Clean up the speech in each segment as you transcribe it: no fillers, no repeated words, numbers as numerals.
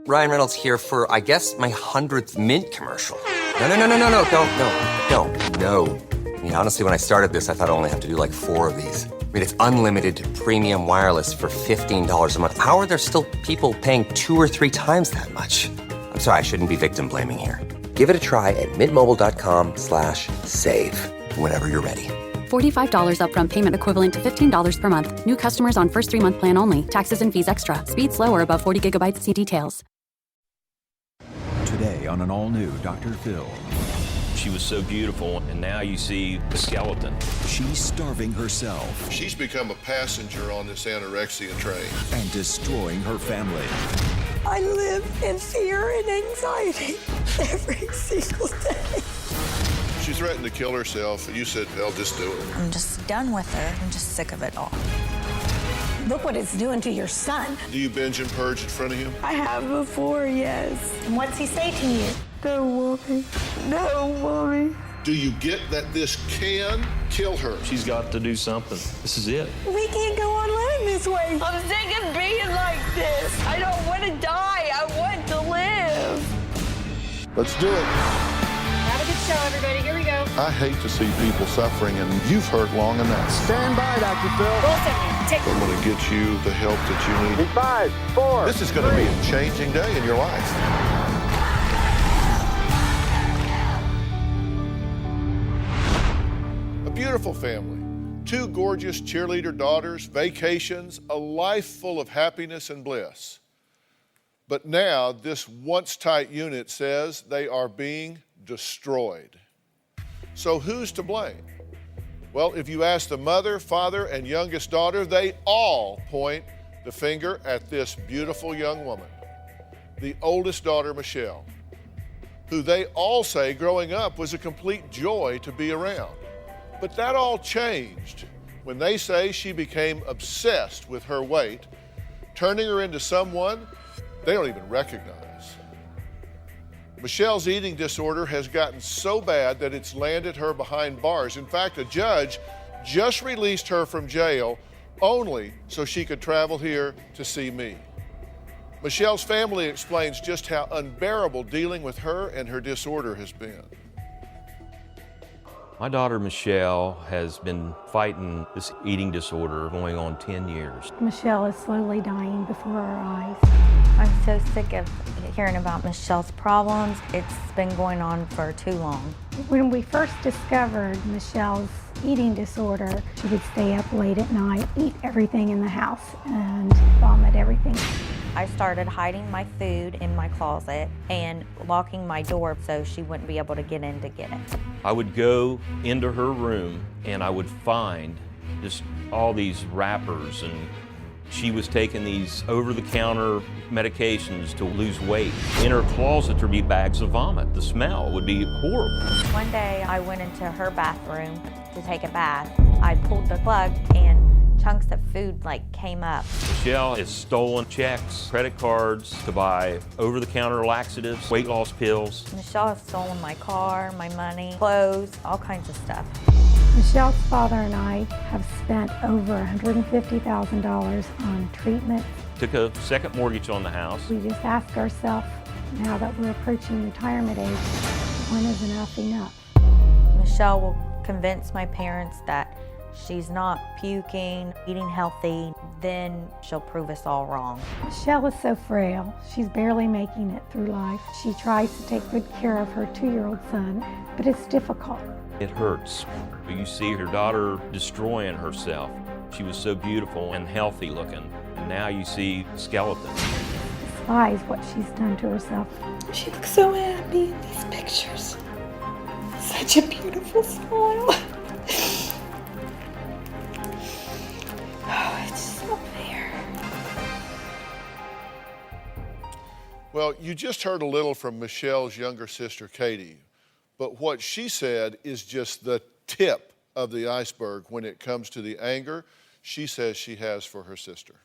Ryan Reynolds here for, I guess, my 100th Mint commercial. No, don't. I mean, honestly, when I started this, I thought I only have to do like 4 of these. I mean, it's unlimited premium wireless for $15 a month. How are there still people paying 2 or 3 times that much? I'm sorry, I shouldn't be victim blaming here. Give it a try at mintmobile.com/save. Whenever you're ready. $45 upfront payment equivalent to $15 per month. New customers on first 3-month plan only. Taxes and fees extra. Speed slower above 40 gigabytes. See details. Today on an all-new Dr. Phil. She was so beautiful, and now you see the skeleton. She's starving herself. She's become a passenger on this anorexia train. And destroying her family. I live in fear and anxiety every single day. She threatened to kill herself, and you said, "I'll just do it." I'm just done with it. I'm just sick of it all. Look what it's doing to your son. Do you binge and purge in front of him? I have before, yes. And what's he say to you? No, mommy. No, mommy. Do you get that this can kill her? She's got to do something. This is it. We can't go on living this way. I'm sick of being like this. I don't want to die. I want to live. Let's do it. Have a good show, everybody. Here we go. I hate to see people suffering, and you've hurt long enough. Stand by, Dr. Phil. Roll 70. Take I'm going to get you the help that you need. In 5, 4. This is going to be a changing day in your life. A beautiful family. 2 gorgeous cheerleader daughters, vacations, a life full of happiness and bliss. But now this once tight unit says they are being destroyed. So who's to blame? Well, if you ask the mother, father, and youngest daughter, they all point the finger at this beautiful young woman, the oldest daughter, Michelle, who they all say growing up was a complete joy to be around. But that all changed when they say she became obsessed with her weight, turning her into someone they don't even recognize. Michelle's eating disorder has gotten so bad that it's landed her behind bars. In fact, a judge just released her from jail only so she could travel here to see me. Michelle's family explains just how unbearable dealing with her and her disorder has been. My daughter Michelle has been fighting this eating disorder going on 10 years. Michelle is slowly dying before our eyes. I'm so sick of hearing about Michelle's problems. It's been going on for too long. When we first discovered Michelle's eating disorder, she would stay up late at night, eat everything in the house, and vomit everything. I started hiding my food in my closet and locking my door so she wouldn't be able to get in to get it. I would go into her room and I would find just all these wrappers, and she was taking these over-the-counter medications to lose weight. In her closet there'd be bags of vomit. The smell would be horrible. One day I went into her bathroom to take a bath. I pulled the plug and chunks of food came up. Michelle has stolen checks, credit cards to buy over-the-counter laxatives, weight loss pills. Michelle has stolen my car, my money, clothes, all kinds of stuff. Michelle's father and I have spent over $150,000 on treatment. Took a second mortgage on the house. We just ask ourselves, now that we're approaching retirement age, when is enough enough? Michelle will convince my parents that she's not puking, eating healthy, then she'll prove us all wrong. Michelle is so frail. She's barely making it through life. She tries to take good care of her 2-year-old son, but it's difficult. It hurts. You see her daughter destroying herself. She was so beautiful and healthy looking, and now you see the skeleton. Despise what she's done to herself. She looks so happy in these pictures. Such a beautiful smile. Oh, it's so fair. Well, you just heard a little from Michelle's younger sister, Katie, but what she said is just the tip of the iceberg when it comes to the anger she says she has for her sister.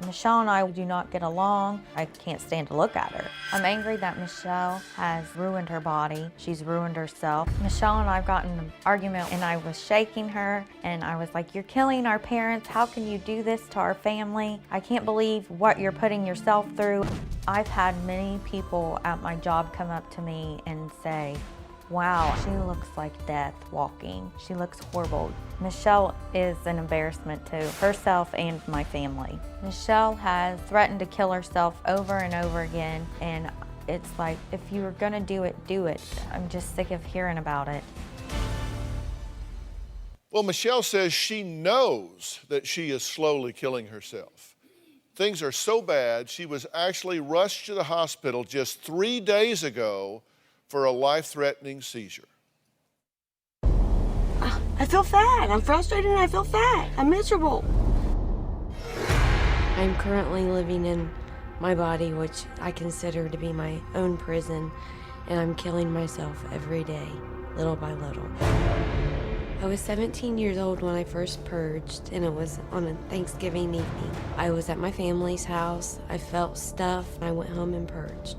Michelle and I do not get along. I can't stand to look at her. I'm angry that Michelle has ruined her body. She's ruined herself. Michelle and I have gotten in an argument and I was shaking her and I was like, "You're killing our parents. How can you do this to our family? I can't believe what you're putting yourself through." I've had many people at my job come up to me and say, "Wow, she looks like death walking. She looks horrible." Michelle is an embarrassment to herself and my family. Michelle has threatened to kill herself over and over again, and it's like, if you were gonna do it, do it. I'm just sick of hearing about it. Well, Michelle says she knows that she is slowly killing herself. Things are so bad, she was actually rushed to the hospital just 3 days ago for a life-threatening seizure. I feel fat. I'm frustrated and I feel fat. I'm miserable. I'm currently living in my body, which I consider to be my own prison, and I'm killing myself every day, little by little. I was 17 years old when I first purged, and it was on a Thanksgiving evening. I was at my family's house. I felt stuff, and I went home and purged.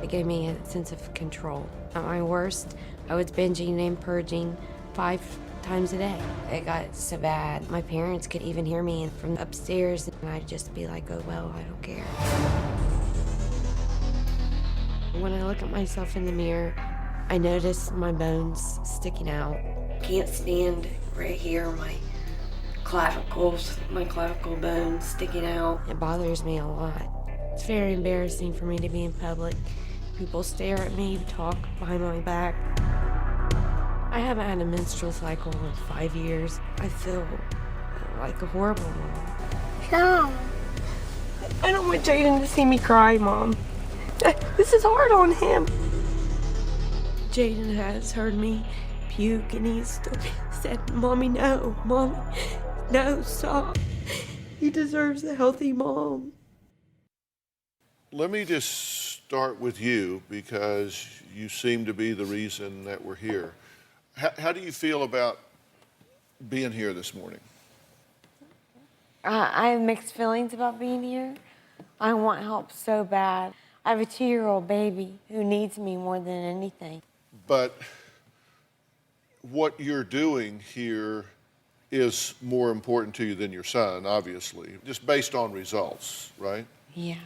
It gave me a sense of control. At my worst, I was binging and purging 5 times a day. It got so bad, my parents could even hear me from upstairs, and I'd just be like, "Oh, well, I don't care." When I look at myself in the mirror, I notice my bones sticking out. Can't stand right here, my clavicle bones sticking out. It bothers me a lot. It's very embarrassing for me to be in public. People stare at me, talk behind my back. I haven't had a menstrual cycle in 5 years. I feel like a horrible mom. No. I don't want Jaden to see me cry, Mom. This is hard on him. Jaden has heard me puke, and he's still said, "Mommy, no. Mommy, no, stop." He deserves a healthy mom. Let me just start with you, because you seem to be the reason that we're here. How do you feel about being here this morning? I have mixed feelings about being here. I want help so bad. I have a 2-year-old baby who needs me more than anything. But what you're doing here is more important to you than your son, obviously, just based on results, right? Yeah.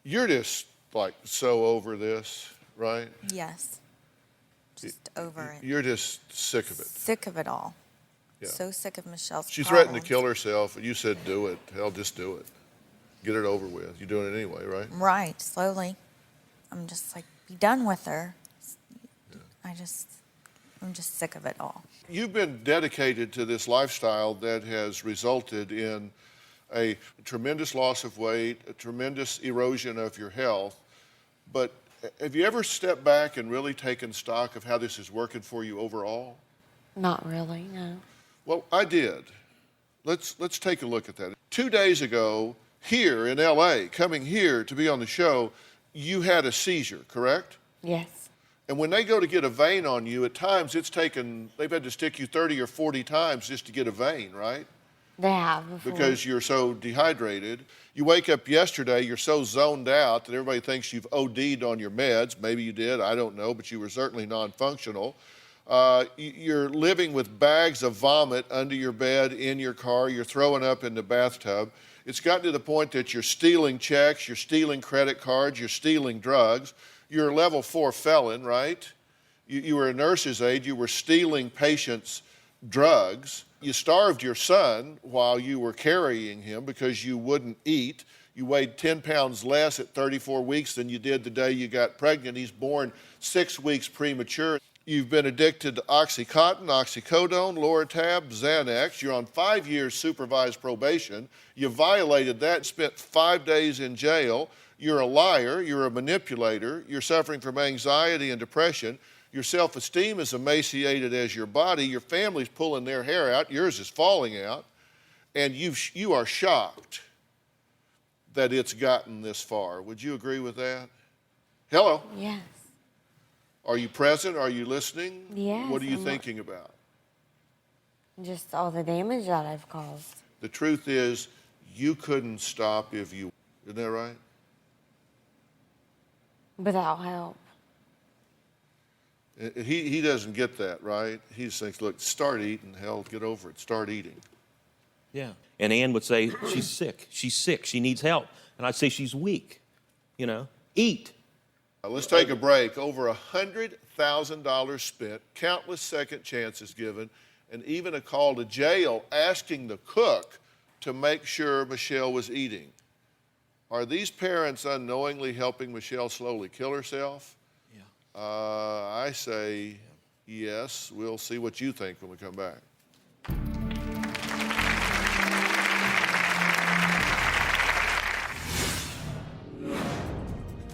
You're just like so over this, right? Yes. Just over it. You're just sick of it. Sick of it all. Yeah. So sick of Michelle's She problems. threatened to kill herself, and you said, "Do it. Hell, just do it. Get it over with." You're doing it anyway, right? Right, slowly. I'm just like, be done with her. I'm just sick of it all. You've been dedicated to this lifestyle that has resulted in a tremendous loss of weight, a tremendous erosion of your health. But have you ever stepped back and really taken stock of how this is working for you overall? Not really, no. Well, I did. Let's take a look at that. 2 days ago, here in LA, coming here to be on the show, you had a seizure, correct? Yes. And when they go to get a vein on you, at times they've had to stick you 30 or 40 times just to get a vein, right? They have before. Because you're so dehydrated. You wake up yesterday, you're so zoned out that everybody thinks you've OD'd on your meds. Maybe you did, I don't know, but you were certainly non-functional. You're living with bags of vomit under your bed, in your car, you're throwing up in the bathtub. It's gotten to the point that you're stealing checks, you're stealing credit cards, you're stealing drugs. You're a level 4 felon, right? You were a nurse's aide, you were stealing patients' drugs. You starved your son while you were carrying him because you wouldn't eat. You weighed 10 pounds less at 34 weeks than you did the day you got pregnant. He's born 6 weeks premature. You've been addicted to Oxycontin, oxycodone, Loratab, Xanax. You're on 5 years supervised probation. You violated that, spent 5 days in jail. You're a liar. You're a manipulator. You're suffering from anxiety and depression. Your self-esteem is emaciated as your body. Your family's pulling their hair out. Yours is falling out. And you are shocked that it's gotten this far. Would you agree with that? Hello? Yes. Are you present? Are you listening? Yes. What are you thinking about? Just all the damage that I've caused. The truth is, you couldn't stop if you, isn't that right? Without help. He doesn't get that, right? He just thinks, look, start eating, hell, get over it, start eating. Yeah. And Ann would say, she's sick, she needs help. And I'd say, she's weak, eat. Let's take a break. Over $100,000 spent, countless second chances given, and even a call to jail asking the cook to make sure Michelle was eating. Are these parents unknowingly helping Michelle slowly kill herself? Yeah. I say yes. We'll see what you think when we come back.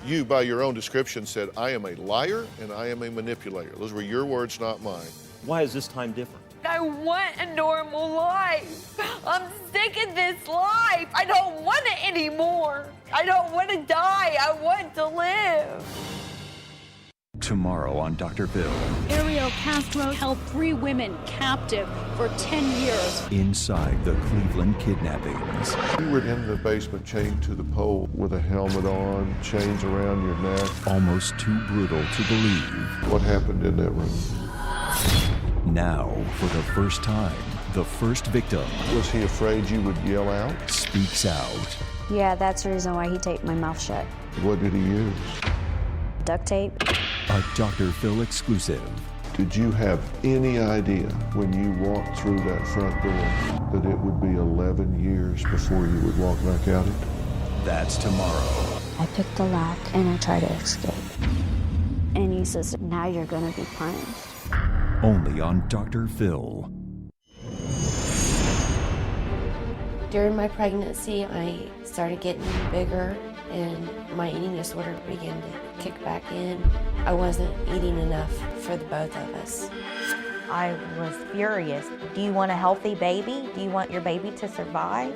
You, by your own description, said, I am a liar and I am a manipulator. Those were your words, not mine. Why is this time different? I want a normal life. I'm sick of this life. I don't want it anymore. I don't want to die. I want to live. Tomorrow on Dr. Phil. Ariel Castro held 3 women captive for 10 years. Inside the Cleveland kidnappings. You were in the basement chained to the pole with a helmet on, chains around your neck. Almost too brutal to believe. What happened in that room? Now, for the first time, the first victim. Was he afraid you would yell out? Speaks out. Yeah, that's the reason why he taped my mouth shut. What did he use? Duct tape. A Dr. Phil exclusive. Did you have any idea when you walked through that front door that it would be 11 years before you would walk back out it? That's tomorrow. I picked the lock and I tried to escape. And he says, now you're going to be punished. Only on Dr. Phil. During my pregnancy, I started getting bigger and my eating disorder began to kick back in. I wasn't eating enough for the both of us. I was furious. Do you want a healthy baby? Do you want your baby to survive?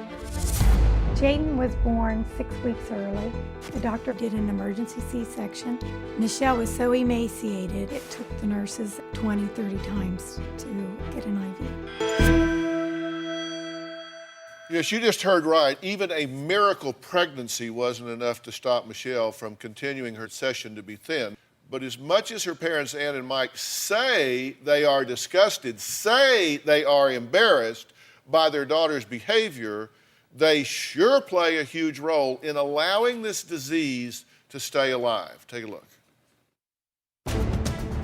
Jaden was born 6 weeks early. The doctor did an emergency C-section. Michelle was so emaciated, it took the nurses 20, 30 times to get an IV. Yes, you just heard right. Even a miracle pregnancy wasn't enough to stop Michelle from continuing her session to be thin. But as much as her parents, Ann and Mike, say they are disgusted, say they are embarrassed by their daughter's behavior, they sure play a huge role in allowing this disease to stay alive. Take a look.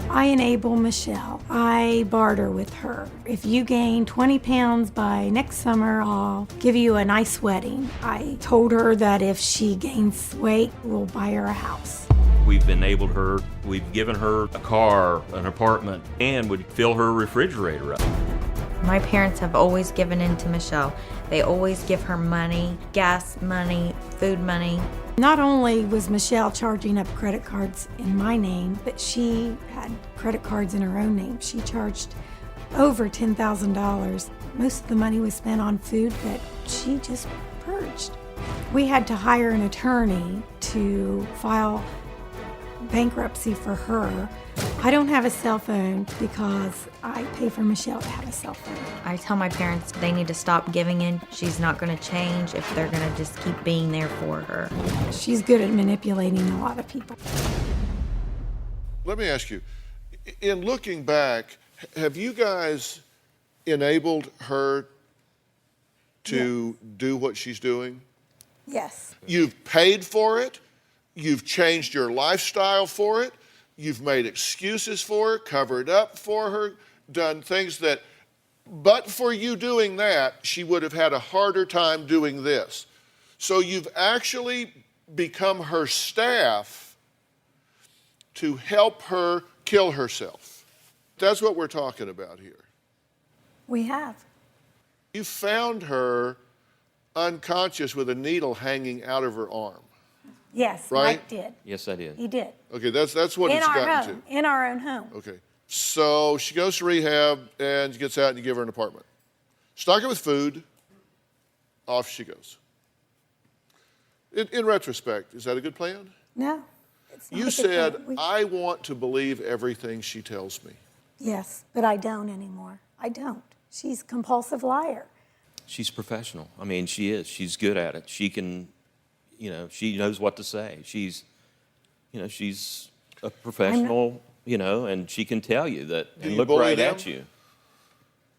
I enable Michelle. I barter with her. If you gain 20 pounds by next summer, I'll give you a nice wedding. I told her that if she gains weight, we'll buy her a house. We've enabled her, we've given her a car, an apartment, and would fill her refrigerator up. My parents have always given in to Michelle. They always give her money, gas money, food money. Not only was Michelle charging up credit cards in my name, but she had credit cards in her own name. She charged over $10,000. Most of the money was spent on food that she just purged. We had to hire an attorney to file bankruptcy for her. I don't have a cell phone because I pay for Michelle to have a cell phone. I tell my parents they need to stop giving in. She's not going to change if they're going to just keep being there for her. She's good at manipulating a lot of people. Let me ask you, in looking back, have you guys enabled her to do what she's doing? Yes. You've paid for it. You've changed your lifestyle for it. You've made excuses for her, covered up for her, done things that, but for you doing that, she would have had a harder time doing this. So you've actually become her staff to help her kill herself. That's what we're talking about here. We have. You found her unconscious with a needle hanging out of her arm. Yes, right? Mike did. Yes, I did. He did. Okay, that's what in it's our gotten home, in our own home. to. Okay, so she goes to rehab and she gets out and you give her an apartment. Stock her with food, off she goes. In retrospect, is that a good plan? No. It's not You a good said, plan. I want to believe everything she tells me. Yes, but I don't anymore. I don't. She's a compulsive liar. She's professional. I mean, she is. She's good at it. She can, she knows what to say. She's a professional, and she can tell you that and look right at you.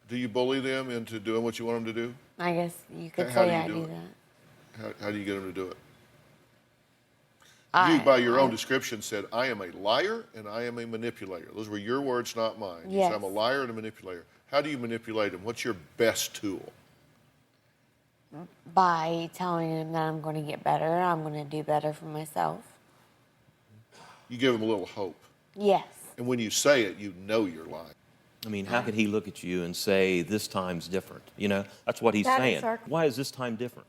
Do you bully them into doing what you want them to do? I guess you could say I do that. How do you get them to do it? You, by your own description, said, I am a liar and I am a manipulator. Those were your words, not mine. Yes. You said, I'm a liar and a manipulator. How do you manipulate them? What's your best tool? By telling them that I'm going to get better, I'm going to do better for myself. You give them a little hope. Yes. And when you say it, you know you're lying. I mean, how could he look at you and say, this time's different? That's what he's saying. Why is this time different?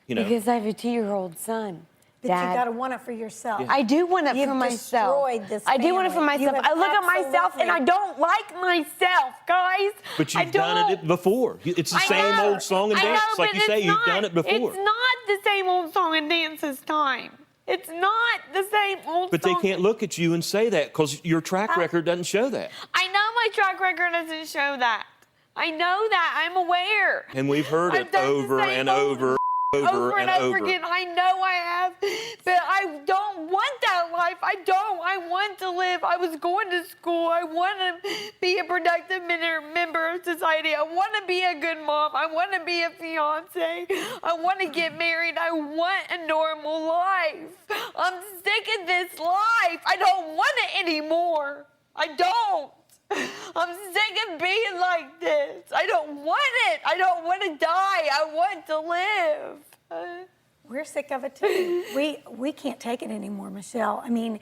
Because I have a 2-year-old son. But Dad, you got to want it for yourself. Yeah. I do want it for myself. I do want it for myself. I look at myself and I don't like myself, guys. But you've done it before. It's the same old song and dance. Like you say, you've done it before. It's not the same old song and dance this time. It's not the same old But song. they can't look at you and say that because your track record doesn't show that. I know my track record doesn't show that. I know that. I'm aware. And we've heard it over and over and over again. I know I have, but I don't want that life. I want to live. I was going to school. I want to be a productive member of society. I want to be a good mom. I want to be a fiance. I want to get married. I want a normal life. I'm sick of this life. I don't want it anymore. I don't. I'm sick of being like this. I don't want it. I don't want to die. I want to live. We're sick of it too. We can't take it anymore, Michelle. I mean,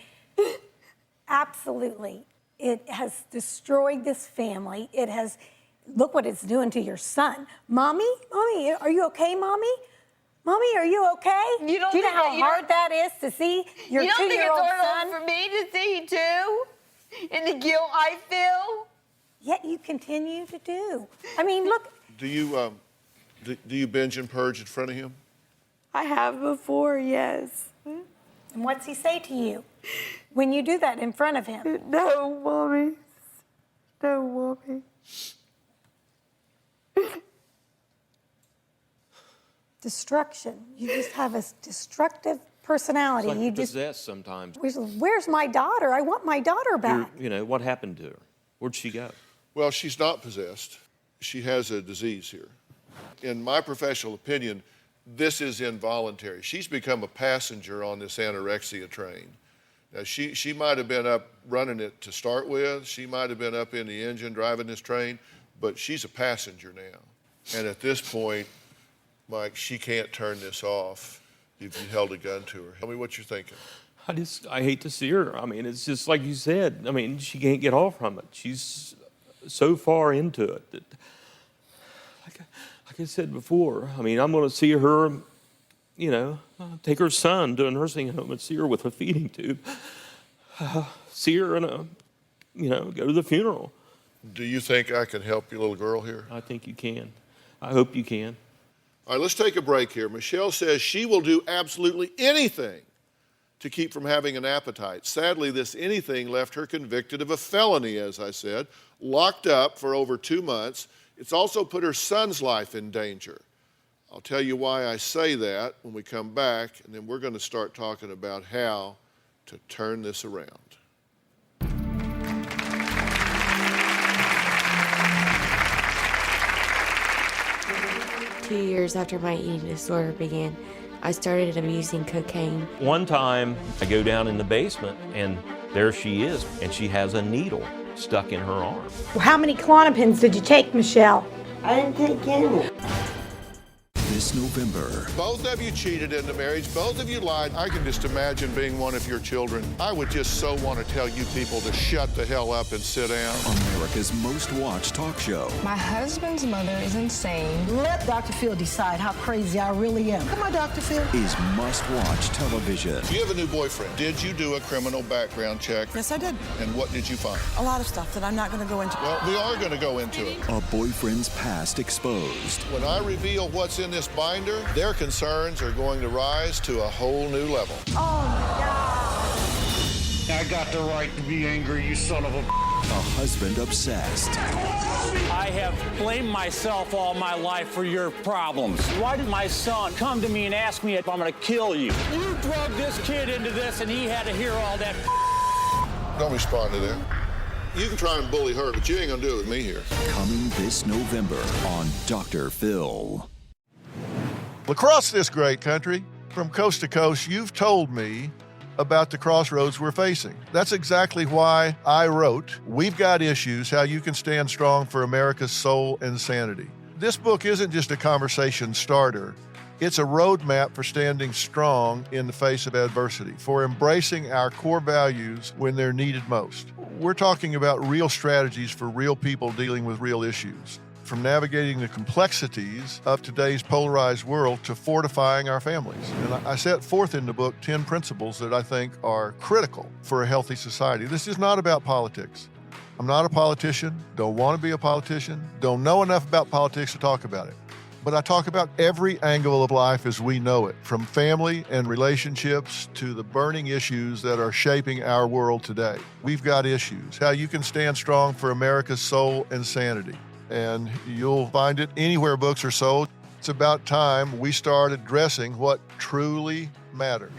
absolutely. It has destroyed this family. It has, look what it's doing to your son. Mommy, are you okay, Mommy? Mommy, are you okay? Do you know how hard that is to see your 2-year-old son? You don't think it's hard for me to see too? And the guilt I feel? Yet you continue to do. I mean, look. Do you binge and purge in front of him? I have before, yes. And what's he say to you when you do that in front of him? No, Mommy. No, Mommy. Destruction. You just have a destructive personality. It's like you you're possessed sometimes. Where's my daughter? I want my daughter back. What happened to her? Where'd she go? Well, she's not possessed. She has a disease here. In my professional opinion, this is involuntary. She's become a passenger on this anorexia train. Now, she might have been up running it to start with. She might have been up in the engine driving this train, but she's a passenger now. And at this point, Mike, she can't turn this off if you held a gun to her. Tell me what you're thinking. I hate to see her. I mean, it's just like you said. I mean, she can't get off from it. She's so far into it that, like I said before, I mean, I'm going to see her, take her son to a nursing home and see her with a feeding tube. See her go to the funeral. Do you think I can help your little girl here? I think you can. I hope you can. All right, let's take a break here. Michelle says she will do absolutely anything to keep from having an appetite. Sadly, this anything left her convicted of a felony, as I said, locked up for over 2 months. It's also put her son's life in danger. I'll tell you why I say that when we come back, and then we're going to start talking about how to turn this around. 2 years after my eating disorder began, I started abusing cocaine. One time, I go down in the basement, and there she is, and she has a needle stuck in her arm. Well, how many Klonopins did you take, Michelle? I didn't take any. This November. Both of you cheated in the marriage. Both of you lied. I can just imagine being one of your children. I would just so want to tell you people to shut the hell up and sit down. America's most watched talk show. My husband's mother is insane. Let Dr. Phil decide how crazy I really am. Come on, Dr. Phil. Is must-watch television. You have a new boyfriend. Did you do a criminal background check? Yes, I did. And what did you find? A lot of stuff that I'm not going to go into. Well, we are going to go into it. A boyfriend's past exposed. When I reveal what's in this binder, their concerns are going to rise to a whole new level. Oh, my God. I got the right to be angry, you son of a... a husband obsessed, I have blamed myself all my life for your problems. Why did my son come to me and ask me if I'm going to kill you? You drug this kid into this and he had to hear all that. Don't respond to that. You can try and bully her, but you ain't gonna do it with me here. coming this November on Dr. Phil. Across this great country, from coast to coast, you've told me about the crossroads we're facing. That's exactly why I wrote We've Got Issues, How You Can Stand Strong for America's Soul and Sanity. This book isn't just a conversation starter. It's a roadmap for standing strong in the face of adversity, for embracing our core values when they're needed most. We're talking about real strategies for real people dealing with real issues, from navigating the complexities of today's polarized world to fortifying our families. And I set forth in the book 10 principles that I think are critical for a healthy society. This is not about politics. I'm not a politician, don't want to be a politician, don't know enough about politics to talk about it. But I talk about every angle of life as we know it, from family and relationships to the burning issues that are shaping our world today. We've got issues, how you can stand strong for America's soul and sanity. And you'll find it anywhere books are sold. It's about time we start addressing what truly matters.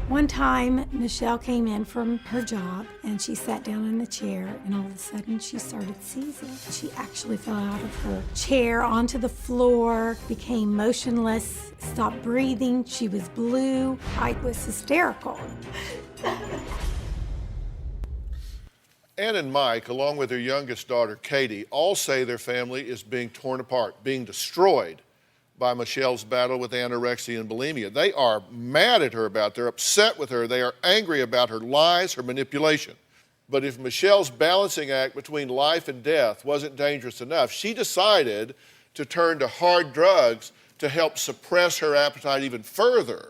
One time, Michelle came in from her job and she sat down in the chair, and all of a sudden she started seizing. She actually fell out of her chair onto the floor, became motionless, stopped breathing. She was blue. I was hysterical. Ann and Mike, along with their youngest daughter, Katie, all say their family is being torn apart, being destroyed by Michelle's battle with anorexia and bulimia. They are mad at her about it. They're upset with her. They are angry about her lies, her manipulation. But if Michelle's balancing act between life and death wasn't dangerous enough, she decided to turn to hard drugs to help suppress her appetite even further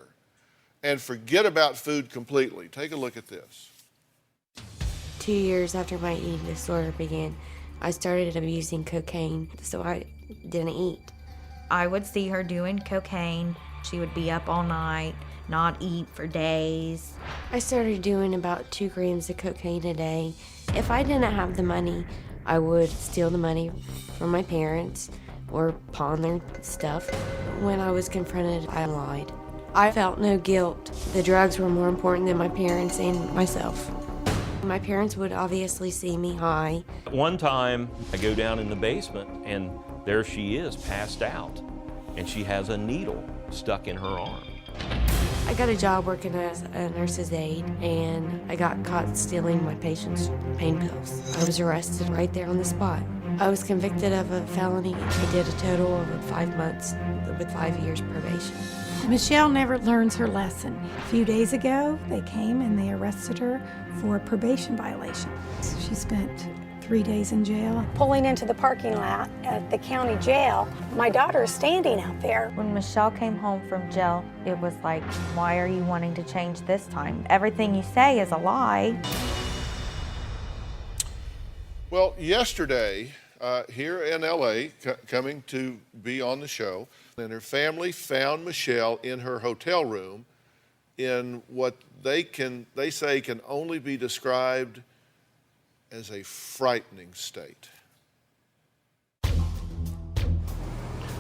and forget about food completely. Take a look at this. 2 years after my eating disorder began, I started abusing cocaine, so I didn't eat. I would see her doing cocaine. She would be up all night, not eat for days. I started doing about 2 grams of cocaine a day. If I didn't have the money, I would steal the money from my parents or pawn their stuff. When I was confronted, I lied. I felt no guilt. The drugs were more important than my parents and myself. My parents would obviously see me high. One time, I go down in the basement, and there she is, passed out, and she has a needle stuck in her arm. I got a job working as a nurse's aide, and I got caught stealing my patients' pain pills. I was arrested right there on the spot. I was convicted of a felony. I did a total of 5 months with 5 years probation. Michelle never learns her lesson. A few days ago, they came and they arrested her for a probation violation. She spent 3 days in jail. Pulling into the parking lot at the county jail, my daughter is standing out there. When Michelle came home from jail, it was like, why are you wanting to change this time? Everything you say is a lie. Well, yesterday, here in LA, coming to be on the show, and her family found Michelle in her hotel room in what they say can only be described as a frightening state. Look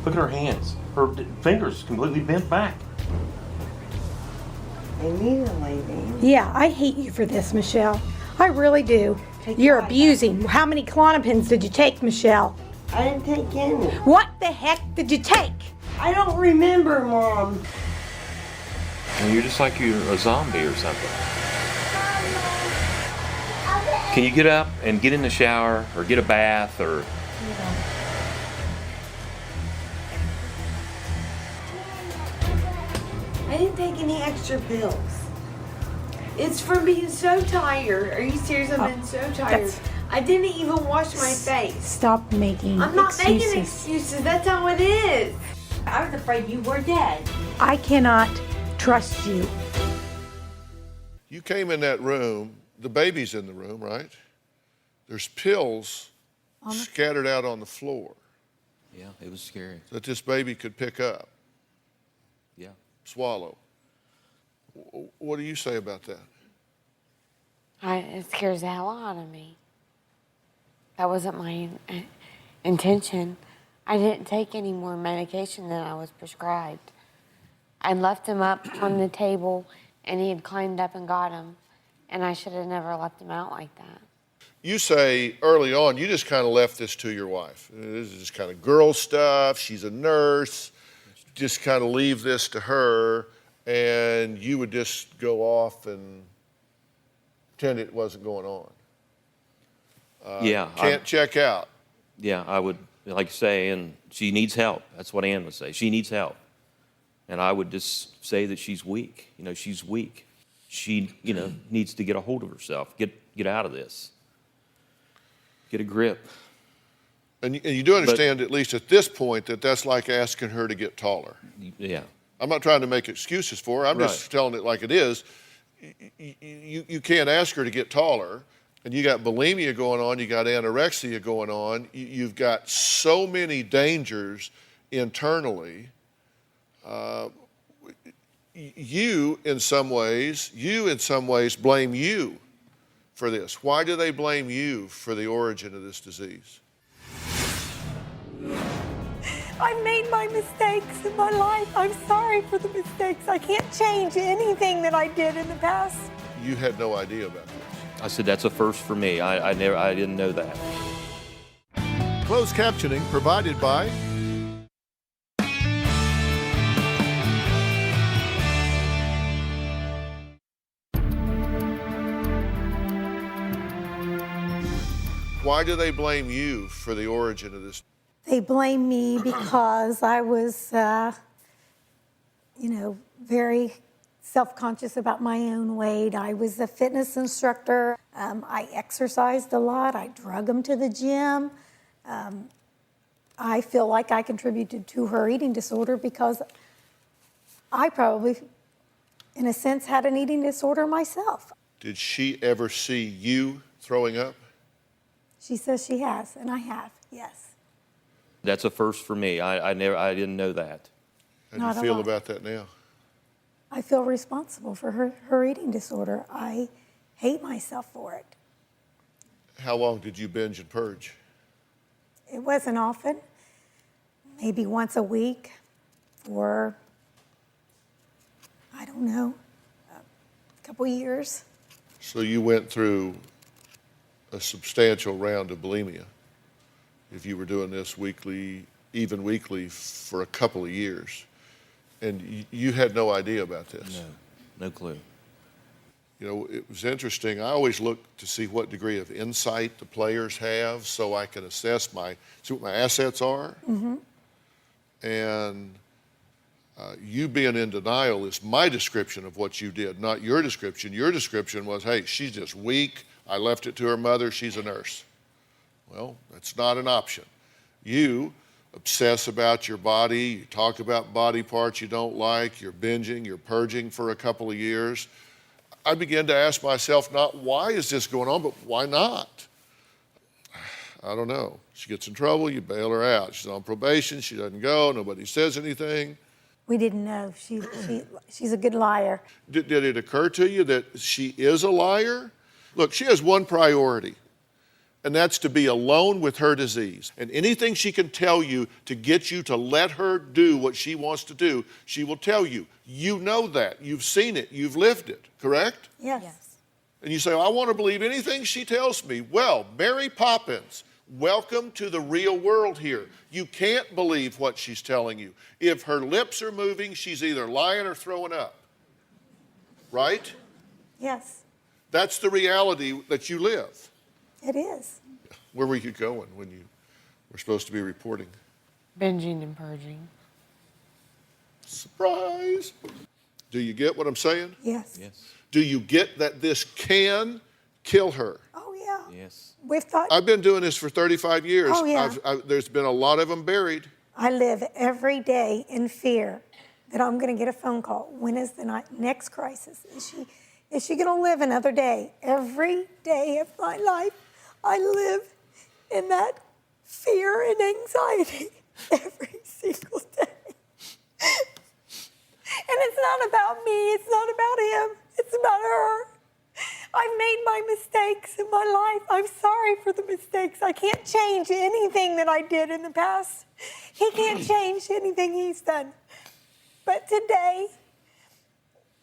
at her hands. Her fingers completely bent back. Yeah, I hate you for this, Michelle. I really do. You're abusing. How many Klonopins did you take, Michelle? I didn't take any. What the heck did you take? I don't remember, Mom. And you're just like you're a zombie or something. Can you get up and get in the shower or get a bath or... I didn't take any extra pills. It's from being so tired. Are you serious? I've been so tired. I didn't even wash my face. Stop making I'm not excuses. making excuses. That's how it is. I was afraid you were dead. I cannot trust you. You came in that room, the baby's in the room, right? There's pills scattered out on the floor. Yeah, it was scary. That this baby could pick up. Yeah. Swallow. What do you say about that? It scares the hell out of me. That wasn't my intention. I didn't take any more medication than I was prescribed. I left him up on the table, and he had climbed up and got him, and I should have never left him out like that. You say early on, you just kind of left this to your wife. This is just kind of girl stuff. She's a nurse. Just kind of leave this to her, and you would just go off and pretend it wasn't going on. Can't check out. Yeah, I would, like you say, and she needs help. That's what Ann would say. She needs help. And I would just say that she's weak. She's weak. She, needs to get a hold of herself, get out of this, get a grip. And you do understand, at least at this point, that that's like asking her to get taller. Yeah. I'm not trying to make excuses for her. I'm just telling it like it is. You can't ask her to get taller. And you got bulimia going on. You got anorexia going on. You've got so many dangers internally. You in some ways blame you for this. Why do they blame you for the origin of this disease? I've made my mistakes in my life. I'm sorry for the mistakes. I can't change anything that I did in the past. You had no idea about this. I said, that's a first for me. I didn't know that. Closed captioning provided by Why do they blame you for the origin of this? They blame me because I was, very self-conscious about my own weight. I was a fitness instructor. I exercised a lot. I drug them to the gym. I feel like I contributed to her eating disorder because I probably, in a sense, had an eating disorder myself. Did she ever see you throwing up? She says she has, and I have, yes. That's a first for me. I didn't know that. How do you feel about that now? I feel responsible for her eating disorder. I hate myself for it. How long did you binge and purge? It wasn't often, maybe once a week for, I don't know, a couple years. So you went through a substantial round of bulimia if you were doing this weekly, even weekly, for a couple of years. And you had no idea about this? No clue. It was interesting. I always look to see what degree of insight the players have so I can assess see what my assets are. Mm-hmm. And you being in denial is my description of what you did, not your description. Your description was, hey, she's just weak. I left it to her mother. She's a nurse. Well, that's not an option. You obsess about your body. You talk about body parts you don't like. You're binging. You're purging for a couple of years. I began to ask myself, not why is this going on, but why not? I don't know. She gets in trouble, you bail her out. She's on probation, she doesn't go, nobody says anything. We didn't know. She's a good liar. Did it occur to you that she is a liar? Look, she has one priority, and that's to be alone with her disease. And anything she can tell you to get you to let her do what she wants to do, she will tell you. You know that. You've seen it. You've lived it, correct? Yes. And you say, I want to believe anything she tells me. Well, Mary Poppins, welcome to the real world here. You can't believe what she's telling you. If her lips are moving, she's either lying or throwing up. Right? Yes. That's the reality that you live. It is. Where were you going when you were supposed to be reporting? Binging and purging. Surprise! Do you get what I'm saying? Yes. Do you get that this can kill her? Oh, yeah. Yes. We've thought. I've been doing this for 35 years. Oh, yeah. There's been a lot of them buried. I live every day in fear that I'm going to get a phone call. When is the next crisis? Is she going to live another day? Every day of my life, I live in that fear and anxiety every single day. And it's not a about me. It's not about him. It's about her. I've made my mistakes in my life. I'm sorry for the mistakes. I can't change anything that I did in the past. He can't change anything he's done. But today,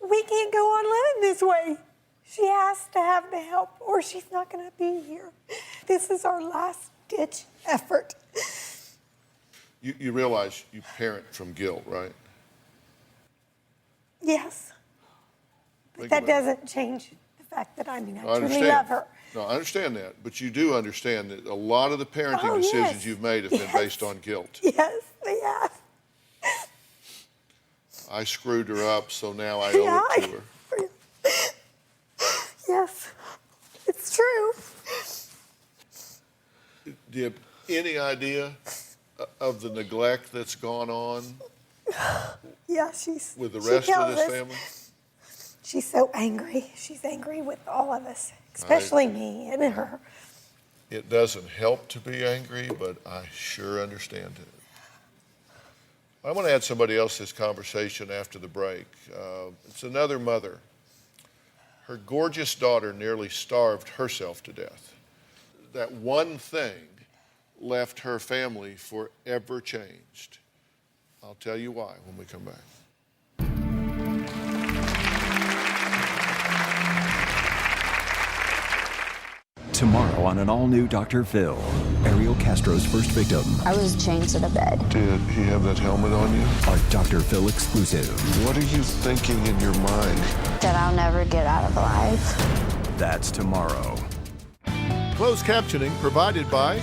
we can't go on living this way. She has to have the help or she's not going to be here. This is our last ditch effort. You realize you parent from guilt, right? Yes. But that doesn't change the fact that I truly understand. love her. No, I understand that, but you do understand that a lot of the parenting decisions you've made have been based on guilt. Yes, they have. I screwed her up, so now I owe it to her. Yes, it's true. Do you have any idea of the neglect that's gone on Yeah, with the rest of this family? She's so angry. She's angry with all of us, especially me and her. It doesn't help to be angry, but I sure understand it. I want to add somebody else to this conversation after the break. It's another mother. Her gorgeous daughter nearly starved herself to death. That one thing left her family forever changed. I'll tell you why when we come back. Tomorrow on an all-new Dr. Phil, Ariel Castro's first victim. I was chained to the bed. Did he have that helmet on you? A Dr. Phil exclusive. What are you thinking in your mind? That I'll never get out of life. That's tomorrow. Closed captioning provided by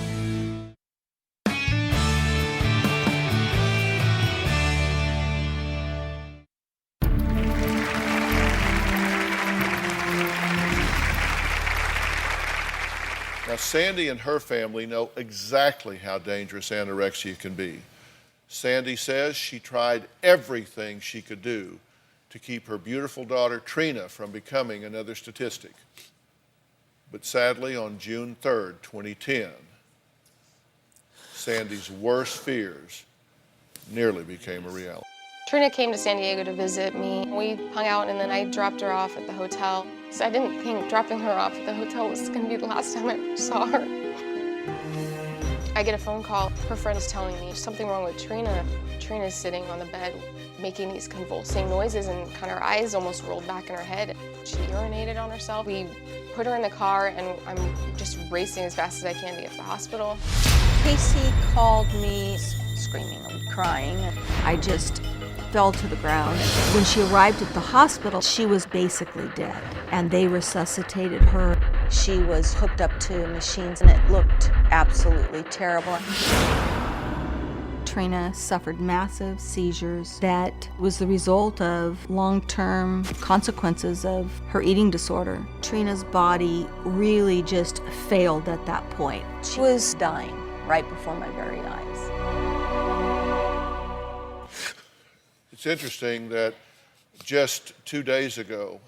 Now, Sandy and her family know exactly how dangerous anorexia can be. Sandy says she tried everything she could do to keep her beautiful daughter, Trina, from becoming another statistic. But sadly, on June 3rd, 2010, Sandy's worst fears nearly became a reality. Trina came to San Diego to visit me. We hung out and then I dropped her off at the hotel. So I didn't think dropping her off at the hotel was going to be the last time I ever saw her. I get a phone call. Her friend is telling me there's something wrong with Trina. Trina's sitting on the bed making these convulsing noises and kind of her eyes almost rolled back in her head. She urinated on herself. We put her in the car and I'm just racing as fast as I can to get to the hospital. Casey called me screaming and crying. I just fell to the ground. When she arrived at the hospital, she was basically dead, and they resuscitated her. She was hooked up to machines, and it looked absolutely terrible. Trina suffered massive seizures that was the result of long-term consequences of her eating disorder. Trina's body really just failed at that point. She was dying right before my very eyes. It's interesting that just 2 days ago,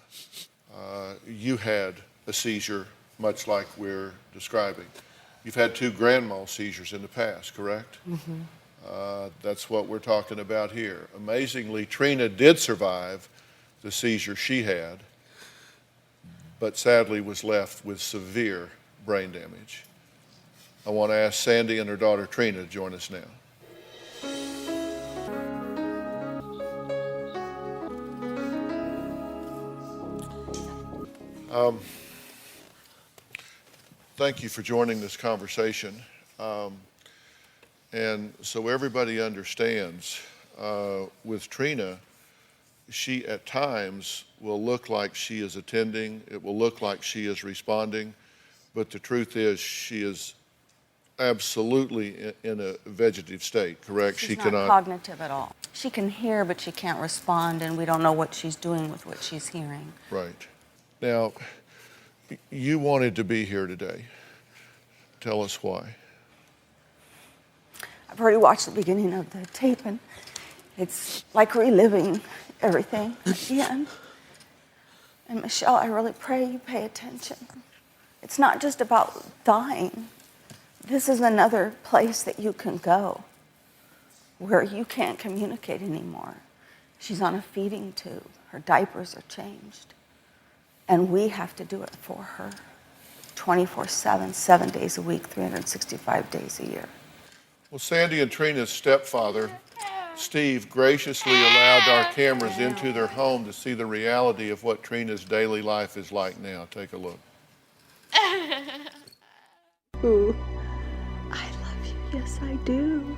you had a seizure, much like we're describing. You've had 2 grand mal seizures in the past, correct? Mm-hmm. That's what we're talking about here. Amazingly, Trina did survive the seizure she had, but sadly was left with severe brain damage. I want to ask Sandy and her daughter Trina to join us now. Thank you for joining this conversation. And so everybody understands, with Trina, she at times will look like she is attending, it will look like she is responding, but the truth is she is absolutely in a vegetative state, correct? She's not cognitive at all. She can hear, but she can't respond, and we don't know what she's doing with what she's hearing. Right. Now, you wanted to be here today. Tell us why. I've already watched the beginning of the tape, and it's like reliving everything again. And Michelle, I really pray you pay attention. It's not just about dying. This is another place that you can go where you can't communicate anymore. She's on a feeding tube. Her diapers are changed. And we have to do it for her 24/7, 7 days a week, 365 days a year. Well, Sandy and Trina's stepfather, Steve, graciously allowed our cameras into their home to see the reality of what Trina's daily life is like now. Take a look. Ooh, I love you. Yes, I do.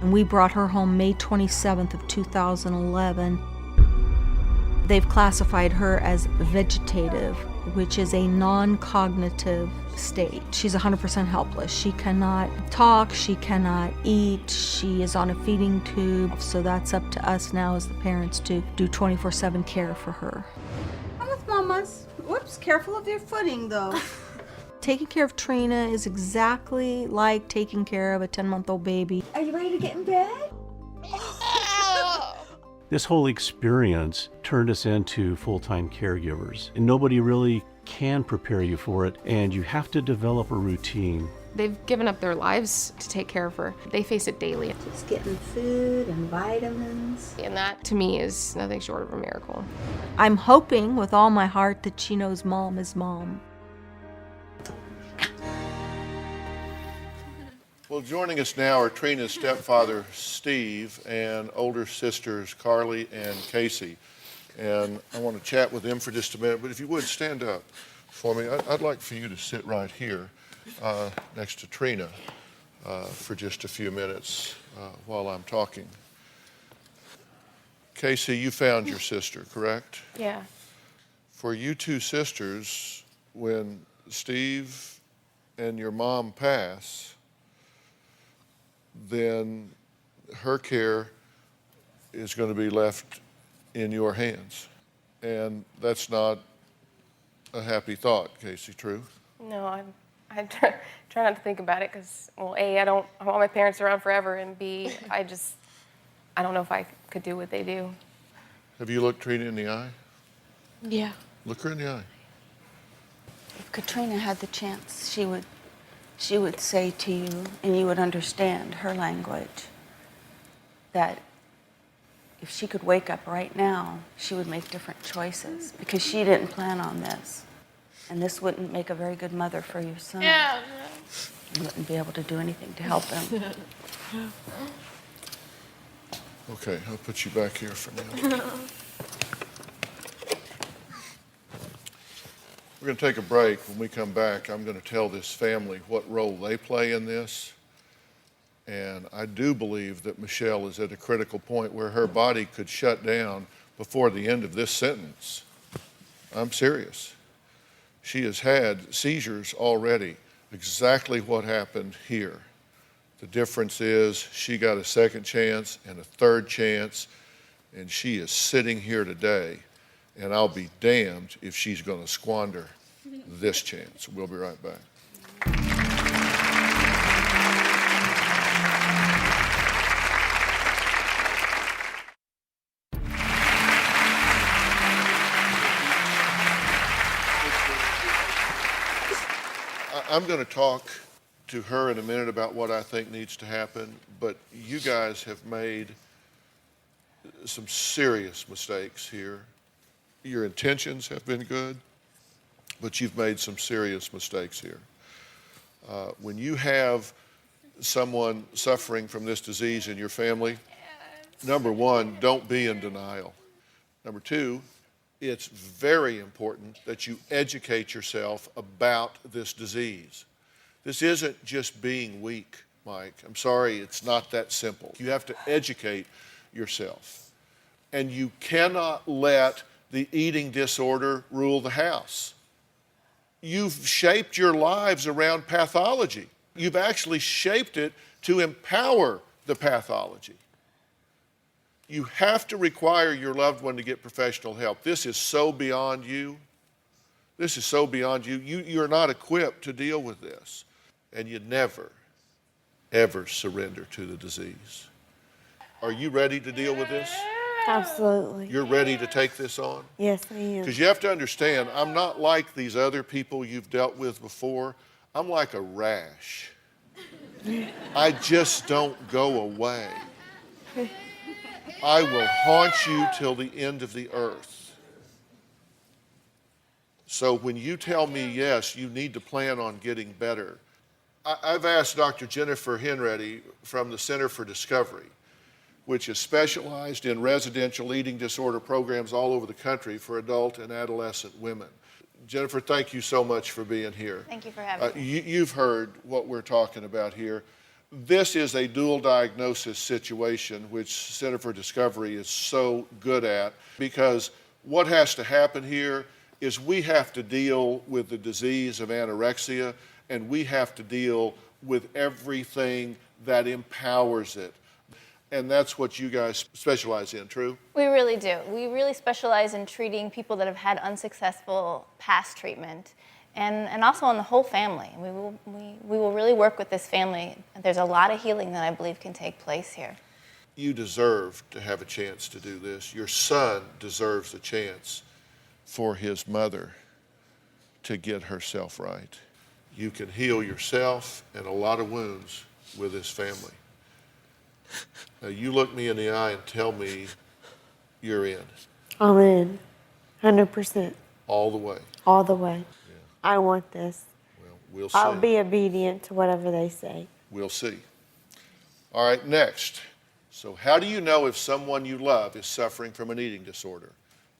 And we brought her home May 27th of 2011. They've classified her as vegetative, which is a non-cognitive state. She's 100% helpless. She cannot talk, she cannot eat, she is on a feeding tube, so that's up to us now as the parents to do 24/7 care for her. Come with mamas. Whoops, careful of your footing though. Taking care of Trina is exactly like taking care of a 10-month-old baby. Are you ready to get in bed? This whole experience turned us into full-time caregivers, and nobody really can prepare you for it, and you have to develop a routine. They've given up their lives to take care of her. They face it daily. Just getting food and vitamins. And that, to me, is nothing short of a miracle. I'm hoping with all my heart that she knows mom is mom. Well, joining us now are Trina's stepfather, Steve, and older sisters, Carly and Casey. And I want to chat with them for just a minute, but if you would, stand up for me. I'd like for you to sit right here next to Trina for just a few minutes while I'm talking. Casey, you found your sister, correct? Yeah. For you two sisters, when Steve and your mom pass, then her care is going to be left in your hands. And that's not a happy thought, Casey, true? No, I try not to think about it because, well, A, I want my parents around forever, and B, I don't know if I could do what they do. Have you looked Trina in the eye? Yeah. Look her in the eye. If Katrina had the chance, she would say to you, and you would understand her language, that if she could wake up right now, she would make different choices because she didn't plan on this. And this wouldn't make a very good mother for your son. Yeah. You wouldn't be able to do anything to help him. Okay, I'll put you back here for now. We're going to take a break. When we come back, I'm going to tell this family what role they play in this. And I do believe that Michelle is at a critical point where her body could shut down before the end of this sentence. I'm serious. She has had seizures already, exactly what happened here. The difference is she got a second chance and a third chance, and she is sitting here today. And I'll be damned if she's going to squander this chance. We'll be right back. I'm going to talk to her in a minute about what I think needs to happen, but you guys have made some serious mistakes here. Your intentions have been good, but you've made some serious mistakes here. When you have someone suffering from this disease in your family, number one, don't be in denial. Number two, it's very important that you educate yourself about this disease. This isn't just being weak, Mike. I'm sorry, it's not that simple. You have to educate yourself. And you cannot let the eating disorder rule the house. You've shaped your lives around pathology. You've actually shaped it to empower the pathology. You have to require your loved one to get professional help. This is so beyond you. This is so beyond you. You're not equipped to deal with this. And you never, ever surrender to the disease. Are you ready to deal with this? Absolutely. You're ready to take this on? Yes, I am. Because you have to understand, I'm not like these other people you've dealt with before. I'm like a rash. I just don't go away. I will haunt you till the end of the earth. So when you tell me yes, you need to plan on getting better. I've asked Dr. Jennifer Henready from the Center for Discovery, which is specialized in residential eating disorder programs all over the country for adult and adolescent women. Jennifer, thank you so much for being here. Thank you for having me. You've heard what we're talking about here. This is a dual diagnosis situation, which Center for Discovery is so good at, because what has to happen here is we have to deal with the disease of anorexia, and we have to deal with everything that empowers it. And that's what you guys specialize in, true? We really do. We really specialize in treating people that have had unsuccessful past treatment, and also on the whole family. We will really work with this family. There's a lot of healing that I believe can take place here. You deserve to have a chance to do this. Your son deserves a chance for his mother to get herself right. You can heal yourself and a lot of wounds with this family. Now, you look me in the eye and tell me you're in. I'm in, 100%. All the way. All the way. Yeah. I want this. Well, we'll see. I'll be obedient to whatever they say. We'll see. All right, next. So how do you know if someone you love is suffering from an eating disorder?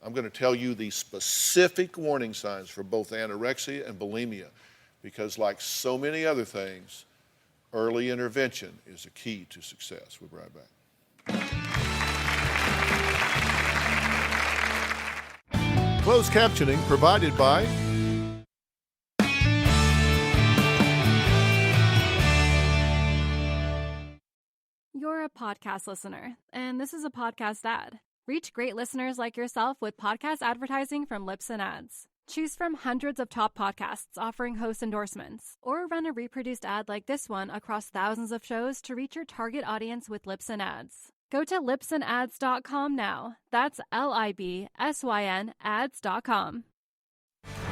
I'm going to tell you the specific warning signs for both anorexia and bulimia, because like so many other things, early intervention is a key to success. We'll be right back. Closed captioning provided by You're a podcast listener, and this is a podcast ad. Reach great listeners like yourself with podcast advertising from Lips and Ads. Choose from hundreds of top podcasts offering host endorsements, or run a reproduced ad like this one across thousands of shows to reach your target audience with Lips and Ads. Go to lipsandads.com now. That's LIBSYN ads.com.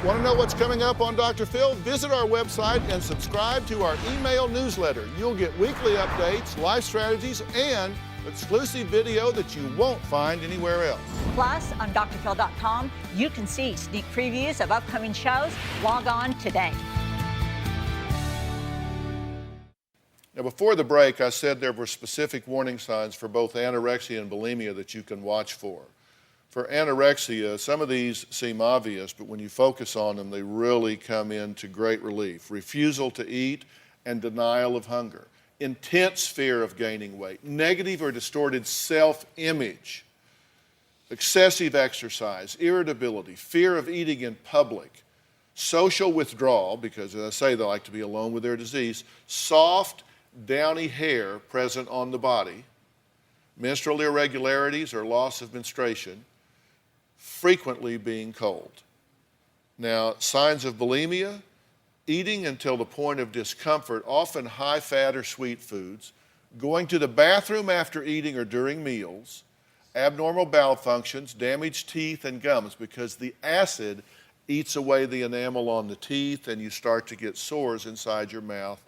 Want to know what's coming up on Dr. Phil? Visit our website and subscribe to our email newsletter. You'll get weekly updates, life strategies, and exclusive video that you won't find anywhere else. Plus, on drphil.com, you can see sneak previews of upcoming shows. Log on today. Now, before the break, I said there were specific warning signs for both anorexia and bulimia that you can watch for. For anorexia, some of these seem obvious, but when you focus on them, they really come into great relief. Refusal to eat and denial of hunger. Intense fear of gaining weight. Negative or distorted self-image. Excessive exercise. Irritability. Fear of eating in public. Social withdrawal, because as I say, they like to be alone with their disease. Soft, downy hair present on the body. Menstrual irregularities or loss of menstruation. Frequently being cold. Now, signs of bulimia: eating until the point of discomfort, often high fat or sweet foods, going to the bathroom after eating or during meals, abnormal bowel functions, damaged teeth and gums, because the acid eats away the enamel on the teeth and you start to get sores inside your mouth,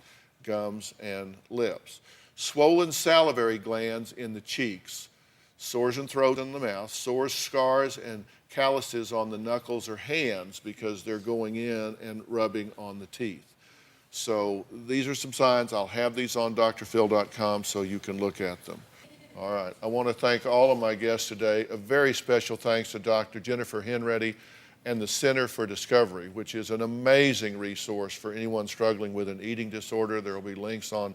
gums, and lips. Swollen salivary glands in the cheeks, sores and throat in the mouth, sores, scars, and calluses on the knuckles or hands because they're going in and rubbing on the teeth. So these are some signs. I'll have these on drphil.com so you can look at them. All right. I want to thank all of my guests today. A very special thanks to Dr. Jennifer Henready and the Center for Discovery, which is an amazing resource for anyone struggling with an eating disorder. There will be links on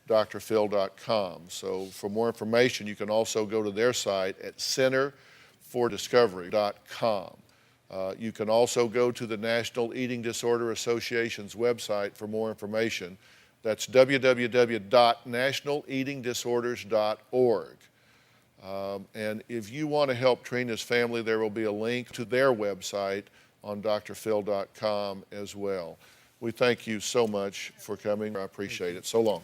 drphil.com. So for more information, you can also go to their site at centerfordiscovery.com. You can also go to the National Eating Disorder Association's website for more information. That's www.nationaleatingdisorders.org. And if you want to help Trina's family, there will be a link to their website on drphil.com as well. We thank you so much for coming. I appreciate it. So long.